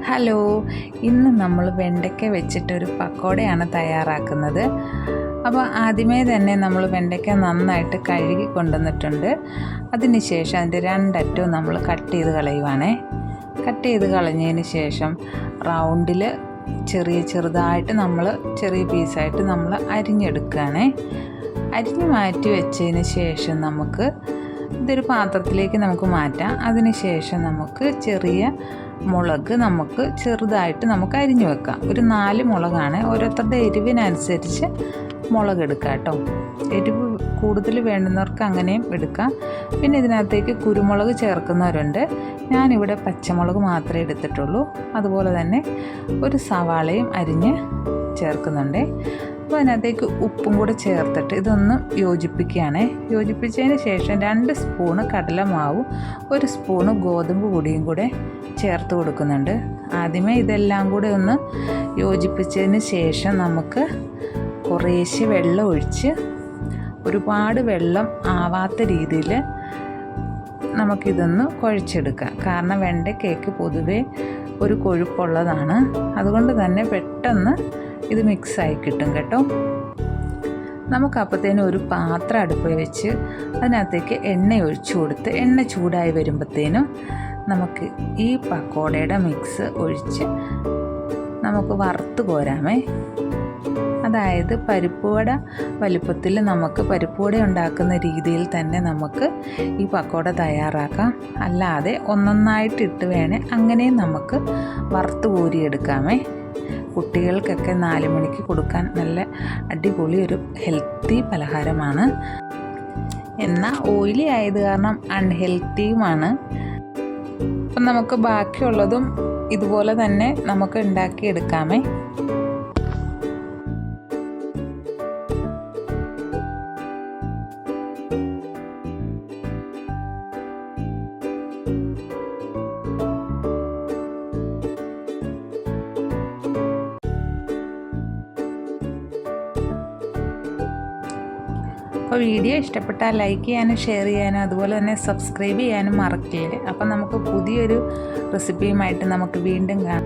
Hello, ഇന്ന് നമ്മൾ വെണ്ടയ്ക്ക വെച്ചിട്ടൊരു പക്കോടയാണ് തയ്യാറാക്കുന്നത്. അപ്പോൾ ആദ്യമേ തന്നെ നമ്മൾ വെണ്ടയ്ക്ക നന്നായിട്ട് കഴുകി കൊണ്ടുവന്നിട്ടുണ്ട്. അതിന് ശേഷം അതിൻ്റെ രണ്ടറ്റവും നമ്മൾ കട്ട് ചെയ്ത് കളയുവാണേ. കട്ട് ചെയ്ത് കളഞ്ഞതിന് ശേഷം റൗണ്ടിൽ ചെറുതായിട്ട് നമ്മൾ ചെറിയ പീസായിട്ട് നമ്മൾ അരിഞ്ഞെടുക്കുകയാണേ. അരിഞ്ഞ് മാറ്റി വെച്ചതിന് ശേഷം നമുക്ക് ഇതൊരു പാത്രത്തിലേക്ക് നമുക്ക് മാറ്റാം. അതിന് ശേഷം നമുക്ക് ചെറിയ മുളക് നമുക്ക് ചെറുതായിട്ട് നമുക്ക് അരിഞ്ഞു വെക്കാം. ഒരു 4 മുളകാണ്. ഓരോരുത്തരുടെ എരിവിനനുസരിച്ച് മുളക് എടുക്കാം കേട്ടോ. എരിവ് കൂടുതൽ വേണ്ടുന്നവർക്ക് അങ്ങനെയും എടുക്കാം. പിന്നെ ഇതിനകത്തേക്ക് കുരുമുളക് ചേർക്കുന്നവരുണ്ട്. ഞാനിവിടെ പച്ചമുളക് മാത്രമേ എടുത്തിട്ടുള്ളൂ. അതുപോലെ തന്നെ ഒരു സവാളയും അരിഞ്ഞ് ചേർക്കുന്നുണ്ട്. അപ്പോൾ അതിനകത്തേക്ക് ഉപ്പും കൂടെ ചേർത്തിട്ട് ഇതൊന്ന് യോജിപ്പിക്കുകയാണ്. യോജിപ്പിച്ചതിന് ശേഷം 2 സ്പൂണ് കടലമാവും 1 സ്പൂണ് ഗോതമ്പ് പൊടിയും കൂടെ ചേർത്ത് കൊടുക്കുന്നുണ്ട്. ആദ്യമേ ഇതെല്ലാം കൂടെ ഒന്ന് യോജിപ്പിച്ചതിന് ശേഷം നമുക്ക് കുറേശ്ശെ വെള്ളം ഒഴിച്ച് ഒരുപാട് വെള്ളം ആവാത്ത രീതിയിൽ നമുക്കിതൊന്ന് കുഴച്ചെടുക്കാം. കാരണം വെണ്ടയ്ക്കയ്ക്ക് പൊതുവേ ഒരു കൊഴുപ്പുള്ളതാണ്. അതുകൊണ്ട് തന്നെ പെട്ടെന്ന് ഇത് മിക്സായി കിട്ടും കേട്ടോ. നമുക്കപ്പോഴത്തേനും ഒരു പാത്രം അടുപ്പിൽ വെച്ച് അതിനകത്തേക്ക് എണ്ണ ഒഴിച്ചു കൊടുത്ത് എണ്ണ ചൂടായി വരുമ്പോഴത്തേനും നമുക്ക് ഈ പക്കോടയുടെ മിക്സ് ഒഴിച്ച് നമുക്ക് വറുത്ത് കോരാമേ. അതായത് പരിപ്പുവട വലുപ്പത്തിൽ നമുക്ക് പരിപ്പുവട ഉണ്ടാക്കുന്ന രീതിയിൽ തന്നെ നമുക്ക് ഈ പക്കോട തയ്യാറാക്കാം. അല്ലാതെ ഒന്നൊന്നായിട്ട് ഇട്ട് വേണേൽ അങ്ങനെയും നമുക്ക് വറുത്ത് കോരിയെടുക്കാമേ. കുട്ടികൾക്കൊക്കെ 4 മണിക്ക് കൊടുക്കാൻ നല്ല അടിപൊളി ഒരു ഹെൽത്തി പലഹാരമാണ്. എന്നാൽ ഓയിലി ആയത് കാരണം അൺഹെൽത്തിയുമാണ്. അപ്പം നമുക്ക് ബാക്കിയുള്ളതും ഇതുപോലെ തന്നെ നമുക്ക് ഉണ്ടാക്കിയെടുക്കാമേ. അപ്പോൾ വീഡിയോ ഇഷ്ടപ്പെട്ടാൽ ലൈക്ക് ചെയ്യാനും ഷെയർ ചെയ്യാനും അതുപോലെ തന്നെ സബ്സ്ക്രൈബ് ചെയ്യാനും മറക്കില്ലേ. അപ്പം നമുക്ക് പുതിയൊരു റെസിപ്പിയുമായിട്ട് നമുക്ക് വീണ്ടും കാണാം.